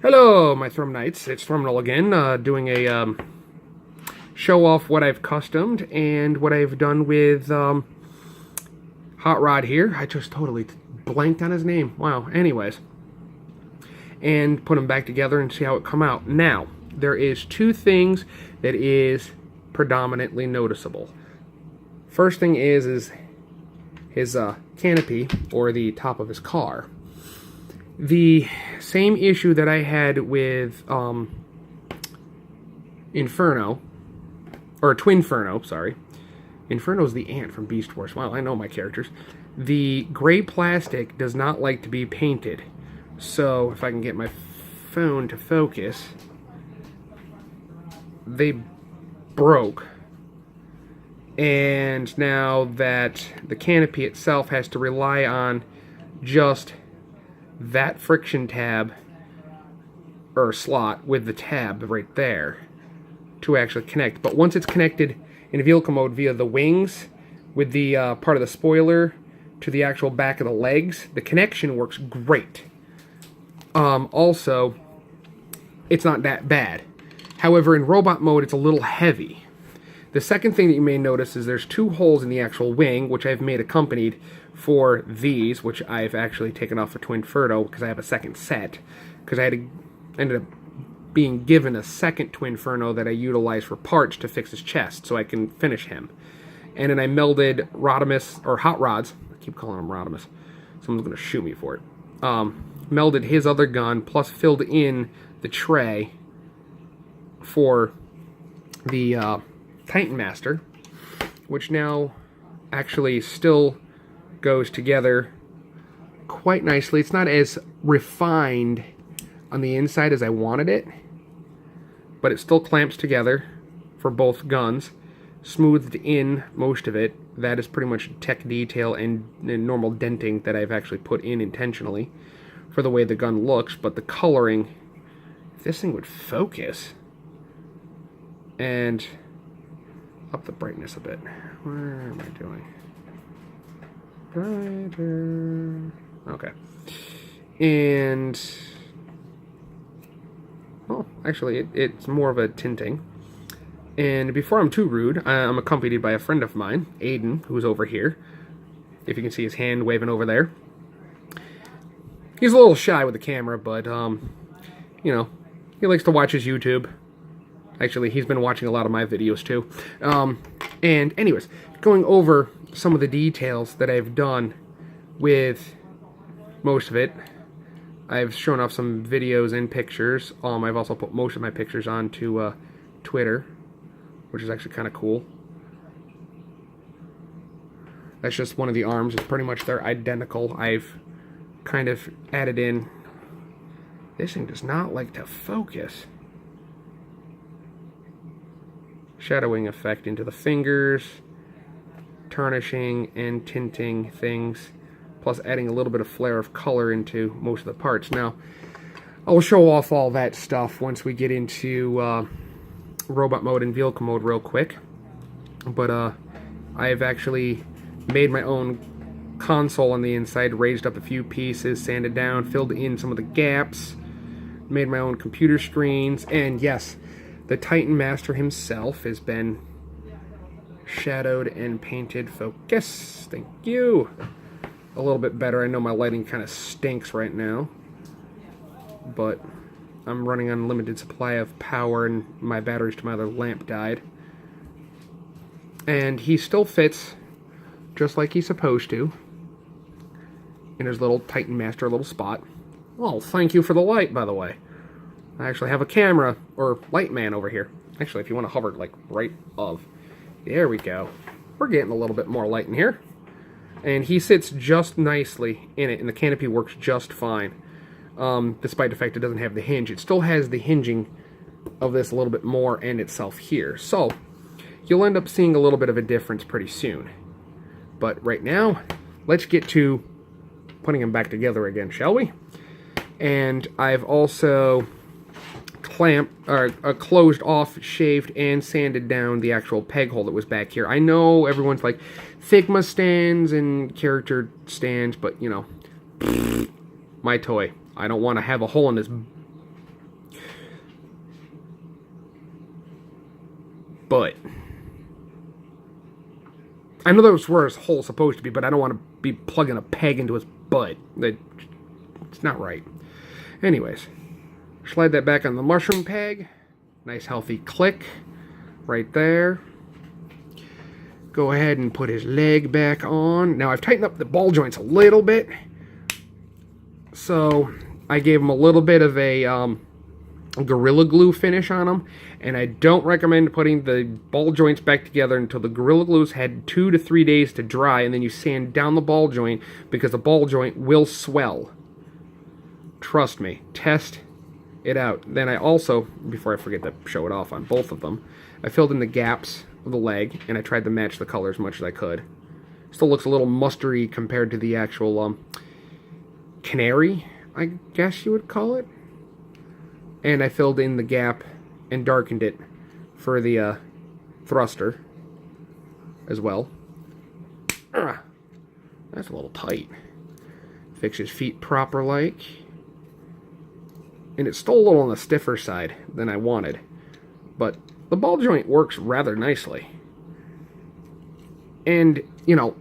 Hello, my Thrum Knights. It's Thrumnal again, doing a show off what I've customed and what I've done with Hot Rod here. I just totally blanked on his name. Wow. Anyways, and put them back together and see how it come out. Now, there is two things that is predominantly noticeable. First thing is his canopy, or the top of his car. The same issue that I had with Inferno, or Twinferno, sorry. Inferno's the ant from Beast Wars. Wow, I know my characters. The gray plastic does not like to be painted. So, if I can get my phone to focus, they broke. And now that the canopy itself has to rely on just that friction tab or slot with the tab right there to actually connect. But once it's connected in vehicle mode via the wings with the part of the spoiler to the actual back of the legs, the connection works great. Also, it's not that bad. However, in robot mode, it's a little heavy. The second thing that you may notice is there's two holes in the actual wing, which I've made accompanied for these, which I've actually taken off for Twinferno because I have a second set. Because ended up being given a second Twinferno that I utilized for parts to fix his chest so I can finish him. And then I melded Rodimus, or Hot Rods, I keep calling him Rodimus, someone's going to shoot me for it, melded his other gun, plus filled in the tray for the Titan Master, which now actually still goes together quite nicely. It's not as refined on the inside as I wanted it, but it still clamps together for both guns. Smoothed in most of it. That is pretty much tech detail and normal denting that I've actually put in intentionally for the way the gun looks, but the coloring, if this thing would focus, and up the brightness a bit. Where am I doing? Brighter. Okay. And, well, actually, it's more of a tinting. And before I'm too rude, I'm accompanied by a friend of mine, Aiden, who's over here. If you can see his hand waving over there. He's a little shy with the camera, but, you know, he likes to watch his YouTube. Actually, he's been watching a lot of my videos, too. And anyways, going over some of the details that I've done with most of it. I've shown off some videos and pictures. I've also put most of my pictures onto Twitter, which is actually kind of cool. That's just one of the arms. It's pretty much they're identical. I've kind of added in. This thing does not like to focus. Shadowing effect into the fingers, tarnishing and tinting things, plus adding a little bit of flare of color into most of the parts. Now, I'll show off all that stuff once we get into robot mode and vehicle mode real quick. But I've actually made my own console on the inside, raised up a few pieces, sanded down, filled in some of the gaps, made my own computer screens, and yes, the Titan Master himself has been shadowed and painted. Focus. Thank you. A little bit better. I know my lighting kind of stinks right now, but I'm running on a limited supply of power and my batteries to my other lamp died. And he still fits just like he's supposed to in his little Titan Master little spot. Oh, thank you for the light, by the way. I actually have a camera, or light man over here. Actually, if you want to hover, like, right of. There we go. We're getting a little bit more light in here. And he sits just nicely in it, and the canopy works just fine. Despite the fact it doesn't have the hinge. It still has the hinging of this a little bit more and itself here. So, you'll end up seeing a little bit of a difference pretty soon. But right now, let's get to putting them back together again, shall we? And I've also closed off, shaved, and sanded down the actual peg hole that was back here. I know everyone's like, Figma stands and character stands, but, you know, my toy. I don't want to have a hole in this But I know that's where his hole's supposed to be, but I don't want to be plugging a peg into his butt. It's not right. Anyways, slide that back on the mushroom peg. Nice healthy click right there. Go ahead and put his leg back on. Now I've tightened up the ball joints a little bit. So I gave him a little bit of a Gorilla Glue finish on them. And I don't recommend putting the ball joints back together until the Gorilla Glue's had 2 to 3 days to dry. And then you sand down the ball joint because the ball joint will swell. Trust me. Test it out. Then I also, before I forget to show it off on both of them, I filled in the gaps of the leg and I tried to match the color as much as I could. Still looks a little mustardy compared to the actual canary, I guess you would call it. And I filled in the gap and darkened it for the thruster as well. That's a little tight. Fix his feet proper like. And it's still a little on the stiffer side than I wanted. But the ball joint works rather nicely. And, you know,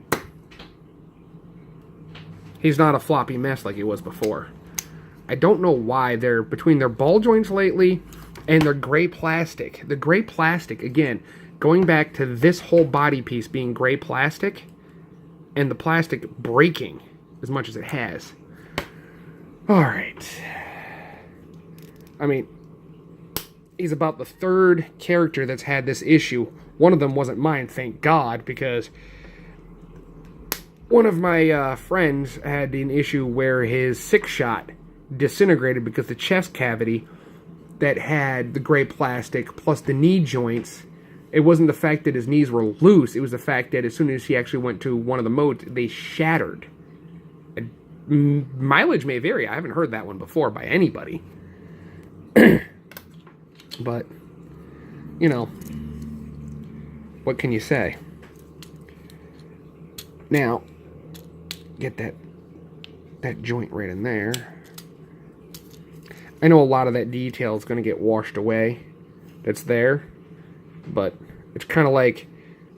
he's not a floppy mess like he was before. I don't know why they're between their ball joints lately and their gray plastic. The gray plastic, again, going back to this whole body piece being gray plastic and the plastic breaking as much as it has. Alright. I mean, he's about the third character that's had this issue. One of them wasn't mine, thank God, because one of my friends had an issue where his 6-shot disintegrated because the chest cavity that had the gray plastic plus the knee joints, it wasn't the fact that his knees were loose, it was the fact that as soon as he actually went to one of the modes, they shattered. Mileage may vary. I haven't heard that one before by anybody. But, you know, what can you say? Now, get that joint right in there. I know a lot of that detail is going to get washed away that's there, but it's kind of like,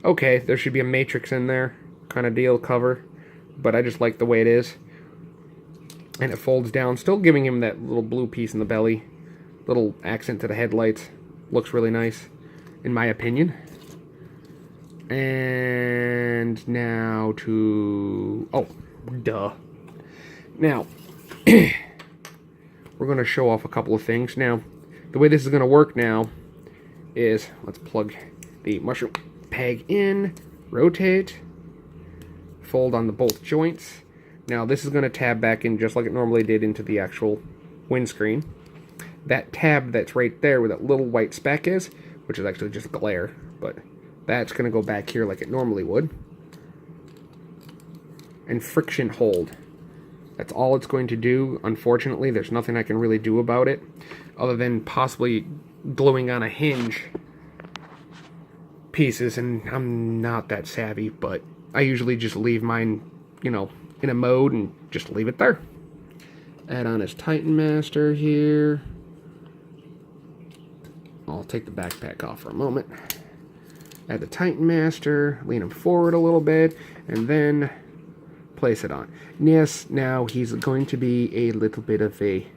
okay, there should be a matrix in there kind of deal cover, but I just like the way it is. And it folds down, still giving him that little blue piece in the belly. Little accent to the headlights. Looks really nice, in my opinion. And now to... oh, duh. Now, we're going to show off a couple of things. Now, the way this is going to work now is, let's plug the mushroom peg in, rotate, fold on the both joints. Now, this is going to tab back in just like it normally did into the actual windscreen. That tab that's right there where that little white speck is, which is actually just glare, but that's going to go back here like it normally would. And friction hold. That's all it's going to do. Unfortunately, there's nothing I can really do about it, other than possibly gluing on a hinge pieces, and I'm not that savvy, but I usually just leave mine, you know, in a mode and just leave it there. Add on his Titan Master here. I'll take the backpack off for a moment. Add the Titan Master, lean him forward a little bit, and then place it on. And yes, now he's going to be a little bit of a...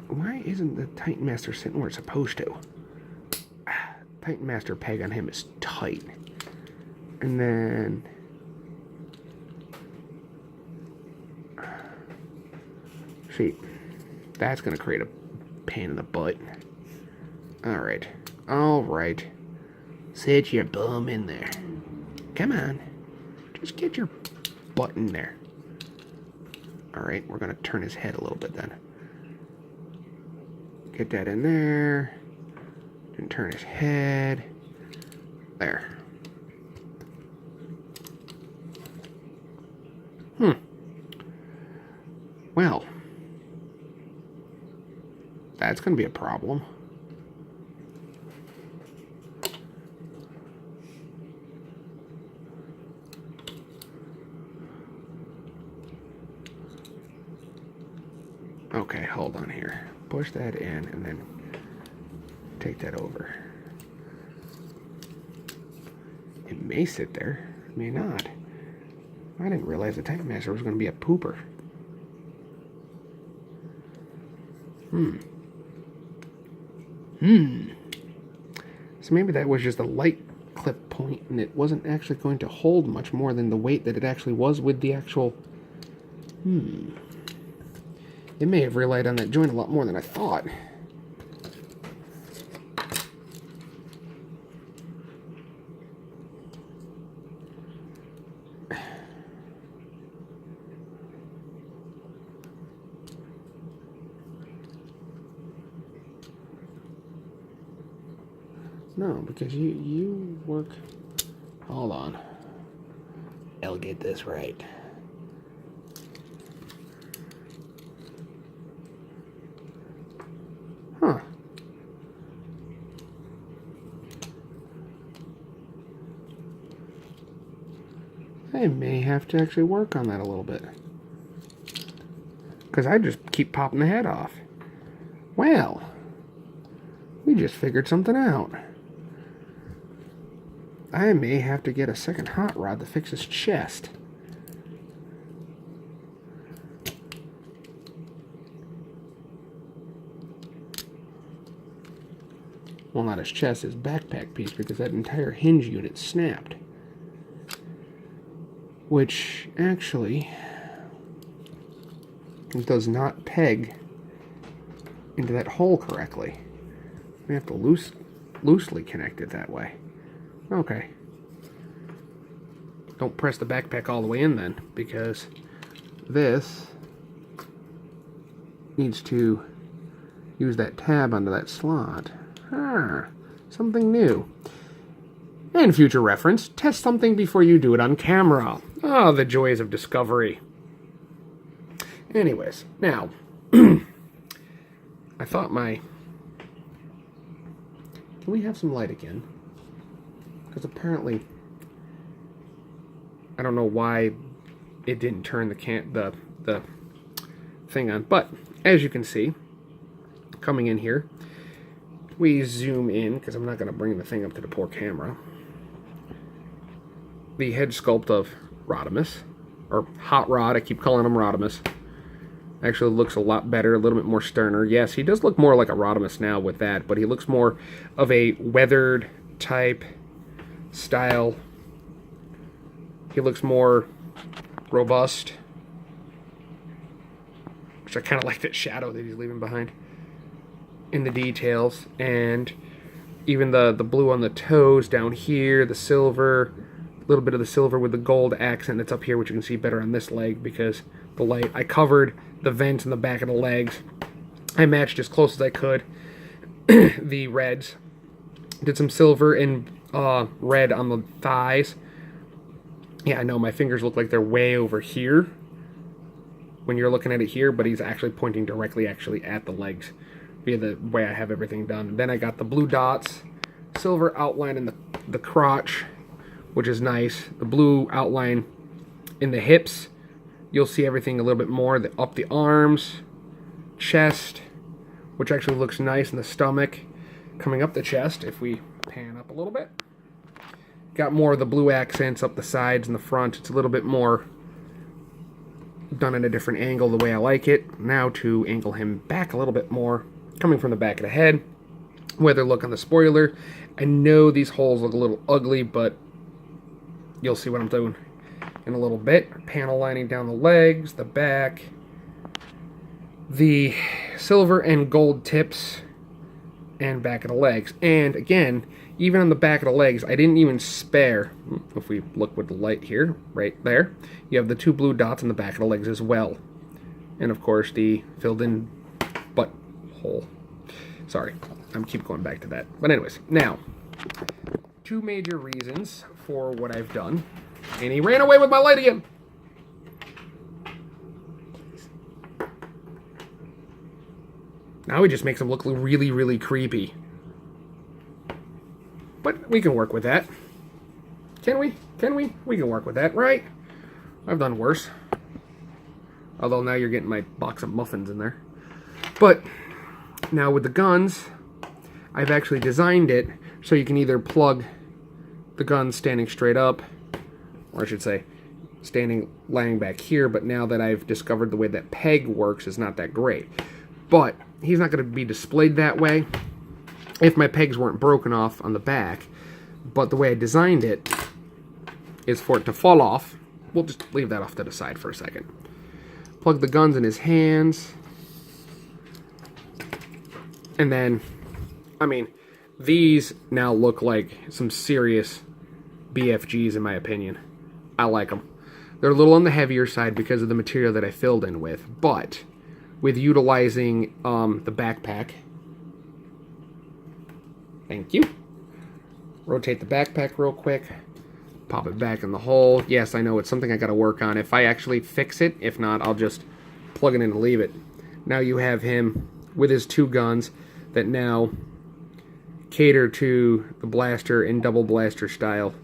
why isn't the Titan Master sitting where it's supposed to? Titan Master peg on him is tight. And then... see, that's going to create a pain in the butt. Alright. Alright. Sit your bum in there. Come on. Just get your butt in there. Alright, we're going to turn his head a little bit then. Get that in there. Then turn his head. There. Well, that's going to be a problem. Okay, hold on here. Push that in and then take that over. may sit there, it may not. I didn't realize the Type Master was going to be a pooper. So maybe that was just a light clip point, and it wasn't actually going to hold much more than the weight that it actually was with the actual... It may have relied on that joint a lot more than I thought. No, because you work... Hold on. I'll get this right. Huh. I may have to actually work on that a little bit. Because I just keep popping the head off. Well, we just figured something out. I may have to get a second hot rod to fix his chest. Well, not his chest, his backpack piece, because that entire hinge unit snapped. Which, actually, does not peg into that hole correctly. We have to loosely connect it that way. Okay. Don't press the backpack all the way in then, because this needs to use that tab under that slot. Something new. And future reference, test something before you do it on camera. Ah, the joys of discovery. Anyways, now, I thought my... Can we have some light again? Because apparently, I don't know why it didn't turn the thing on. But, as you can see, coming in here, we zoom in, because I'm not going to bring the thing up to the poor camera. The head sculpt of Rodimus, or Hot Rod, I keep calling him Rodimus. Actually looks a lot better, a little bit more sterner. Yes, he does look more like a Rodimus now with that, but he looks more of a weathered type style. He looks more robust, which I kind of like that shadow that he's leaving behind in the details, and even the blue on the toes down here, the silver, a little bit of the silver with the gold accent that's up here, which you can see better on this leg because the light. I covered the vents in the back of the legs. I matched as close as I could the reds. Did some silver and red on the thighs. Yeah, I know my fingers look like they're way over here when you're looking at it here, but he's actually pointing directly at the legs via the way I have everything done. Then I got the blue dots, silver outline in the crotch, which is nice. The blue outline in the hips. You'll see everything a little bit more. Up the arms, chest, which actually looks nice in the stomach. Coming up the chest, if we pan up a little bit. Got more of the blue accents up the sides and the front. It's a little bit more done at a different angle the way I like it. Now to angle him back a little bit more, coming from the back of the head. Weather look on the spoiler. I know these holes look a little ugly, but you'll see what I'm doing in a little bit. Panel lining down the legs, the back, the silver and gold tips, and back of the legs. And again, even on the back of the legs, I didn't even spare, if we look with the light here, right there, you have the two blue dots on the back of the legs as well. And of course the filled in butt hole. Sorry, I'm keep going back to that. But anyways, now, two major reasons for what I've done. And he ran away with my light again. Now he just makes him look really, really creepy. But we can work with that. Can we? Can we? We can work with that, right? I've done worse. Although now you're getting my box of muffins in there. But now with the guns, I've actually designed it so you can either plug the gun's standing straight up, or I should say, laying back here, but now that I've discovered the way that peg works is not that great. But he's not going to be displayed that way if my pegs weren't broken off on the back. But the way I designed it is for it to fall off. We'll just leave that off to the side for a second. Plug the guns in his hands. And then, I mean, these now look like some serious BFGs in my opinion. I like them. They're a little on the heavier side because of the material that I filled in with, but with utilizing the backpack. Thank you. Rotate the backpack real quick. Pop it back in the hole. Yes, I know it's something I got to work on. If I actually fix it, if not, I'll just plug it in and leave it. Now you have him with his two guns that now cater to the blaster and double blaster style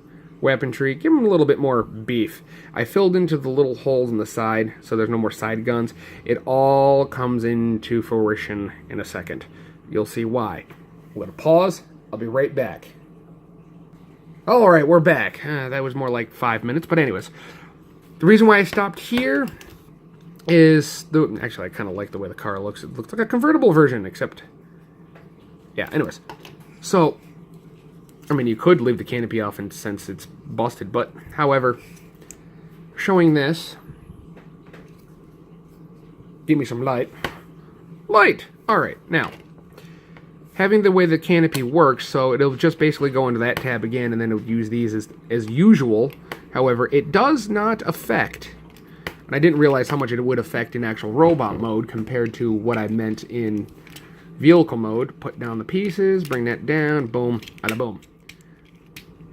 weaponry. Give him a little bit more beef. I filled into the little holes in the side so there's no more side guns. It all comes into fruition in a second. You'll see why. I'm going to pause. I'll be right back. Alright, we're back. That was more like 5 minutes, but anyways. The reason why I stopped here is... Actually, I kind of like the way the car looks. It looks like a convertible version, except... Yeah, anyways. So, I mean, you could leave the canopy off and since it's busted, but, however, showing this... Give me some light. Light! Alright, now... Having the way the canopy works, so it'll just basically go into that tab again, and then it'll use these as usual. However, it does not affect, and I didn't realize how much it would affect in actual robot mode compared to what I meant in vehicle mode. Put down the pieces, bring that down, boom, bada boom.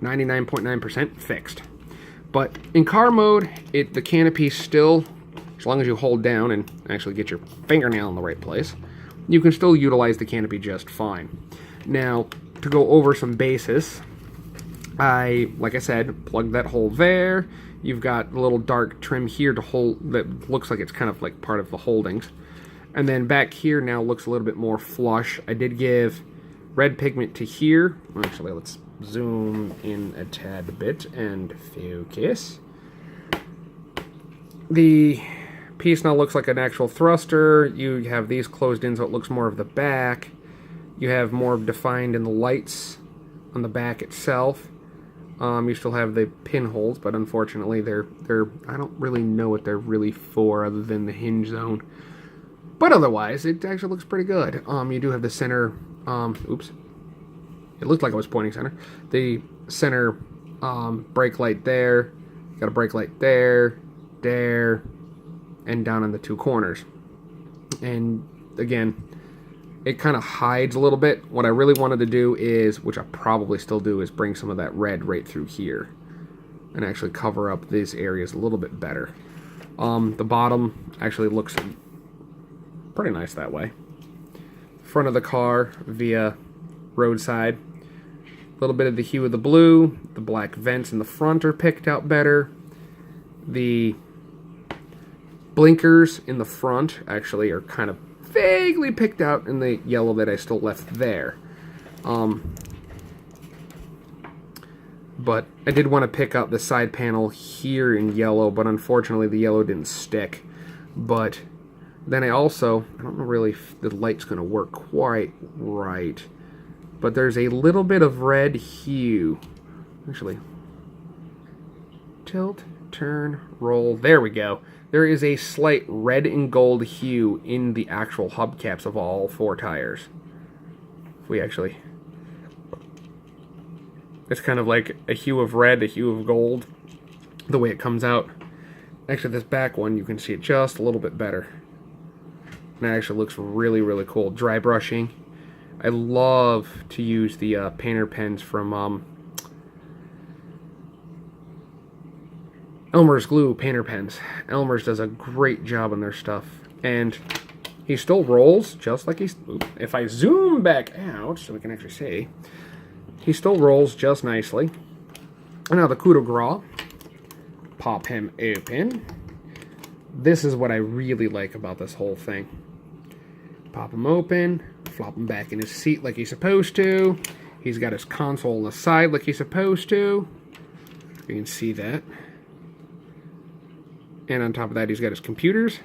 99.9% fixed. But in car mode, the canopy still, as long as you hold down and actually get your fingernail in the right place, you can still utilize the canopy just fine. Now, to go over some basis, like I said, plug that hole there. You've got a little dark trim here to hold, that looks like it's kind of like part of the holdings. And then back here now looks a little bit more flush. I did give red pigment to here. Actually, let's zoom in a tad bit and focus. The piece now looks like an actual thruster. You have these closed in so it looks more of the back. You have more defined in the lights on the back itself. You still have the pinholes, but unfortunately they're I don't really know what they're really for other than the hinge zone. But otherwise, it actually looks pretty good. You do have the center, oops. It looked like I was pointing center. The center brake light there. Got a brake light there, and down in the two corners. And again, it kind of hides a little bit. What I really wanted to do is, which I probably still do, is bring some of that red right through here and actually cover up these areas a little bit better. The bottom actually looks pretty nice that way. Front of the car via roadside. A little bit of the hue of the blue. The black vents in the front are picked out better. The blinkers in the front actually are kind of vaguely picked out in the yellow that I still left there. But I did want to pick out the side panel here in yellow, but unfortunately the yellow didn't stick. But then I don't know really if the light's going to work quite right, but there's a little bit of red hue. Actually, tilt, turn, roll, there we go. There is a slight red and gold hue in the actual hubcaps of all four tires. If we actually... It's kind of like a hue of red, a hue of gold, the way it comes out. Actually, this back one, you can see it just a little bit better. And it actually looks really, really cool. Dry brushing. I love to use the painter pens from Elmer's Glue painter pens. Elmer's does a great job on their stuff. And he still rolls just like he's... If I zoom back out so we can actually see, he still rolls just nicely. And now the coup de grace. Pop him open. This is what I really like about this whole thing. Pop him open. Flop him back in his seat like he's supposed to. He's got his console on the side like he's supposed to. You can see that. And on top of that, he's got his computers.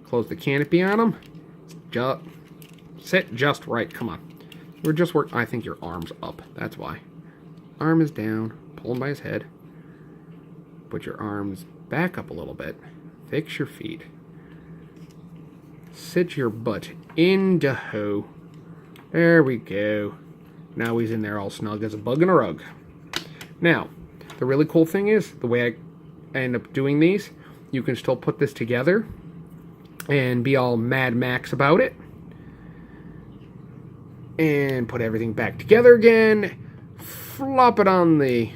Close the canopy on him. Sit just right. Come on. We're just working. I think your arm's up. That's why. Arm is down. Pull him by his head. Put your arms back up a little bit. Fix your feet. Sit your butt into hoe. There we go. Now he's in there all snug as a bug in a rug. Now, the really cool thing is, the way I end up doing these, you can still put this together and be all Mad Max about it. And put everything back together again. Flop it on the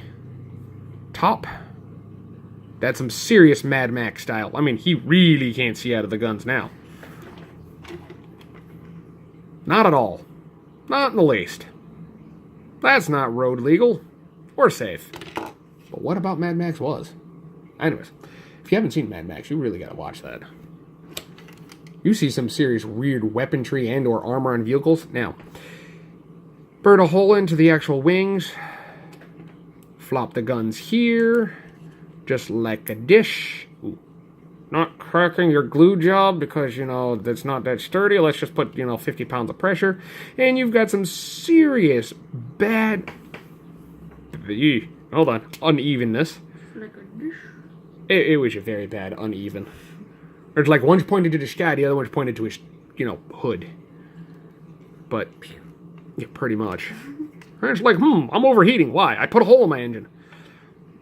top. That's some serious Mad Max style. I mean, he really can't see out of the guns now. Not at all. Not in the least. That's not road legal. Or safe. But what about Mad Max was? Anyways, if you haven't seen Mad Max, you really gotta watch that. You see some serious weird weaponry and or armor on vehicles. Now, burn a hole into the actual wings. Flop the guns here. Just like a dish. Ooh. Not cracking your glue job because, you know, that's not that sturdy. Let's just put, 50 pounds of pressure. And you've got some serious bad... Hold on. Unevenness. Like a dish. It was a very bad uneven. There's like one's pointed to the sky, the other one's pointed to his, hood. But, yeah, pretty much. And it's like, I'm overheating. Why? I put a hole in my engine.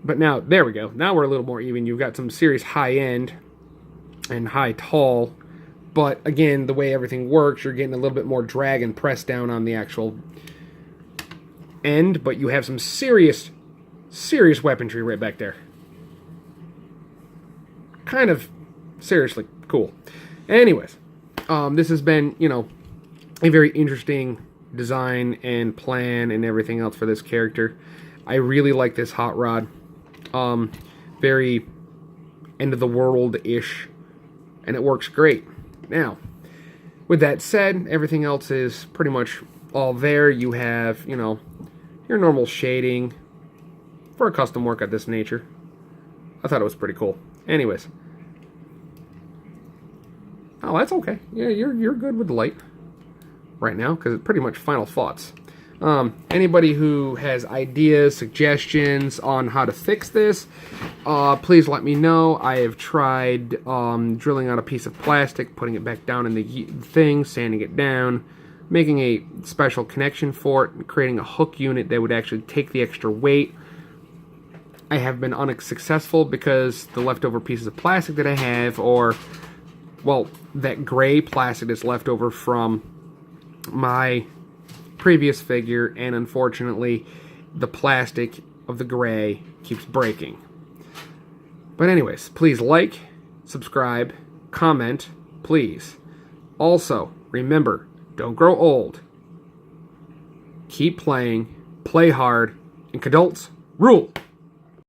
But now, there we go. Now we're a little more even. You've got some serious high-end and high-tall. But, again, the way everything works, you're getting a little bit more drag and press down on the actual end. But you have some serious weaponry right back there. Kind of seriously cool. Anyways, this has been, a very interesting design and plan and everything else for this character. I really like this hot rod. Very end of the world-ish, and it works great. Now, with that said, everything else is pretty much all there. You have, your normal shading for a custom work of this nature. I thought it was pretty cool. Anyways. Oh, that's okay. Yeah, you're good with the light right now, because it's pretty much final thoughts. Anybody who has ideas, suggestions on how to fix this, please let me know. I have tried drilling out a piece of plastic, putting it back down in the thing, sanding it down, making a special connection for it, and creating a hook unit that would actually take the extra weight. I have been unsuccessful because the leftover pieces of plastic that I have, or, well, that gray plastic that's left over from my previous figure, and unfortunately the plastic of the gray keeps breaking. But anyways, please like, subscribe, comment, please. Also, remember, don't grow old. Keep playing, play hard, and adults rule.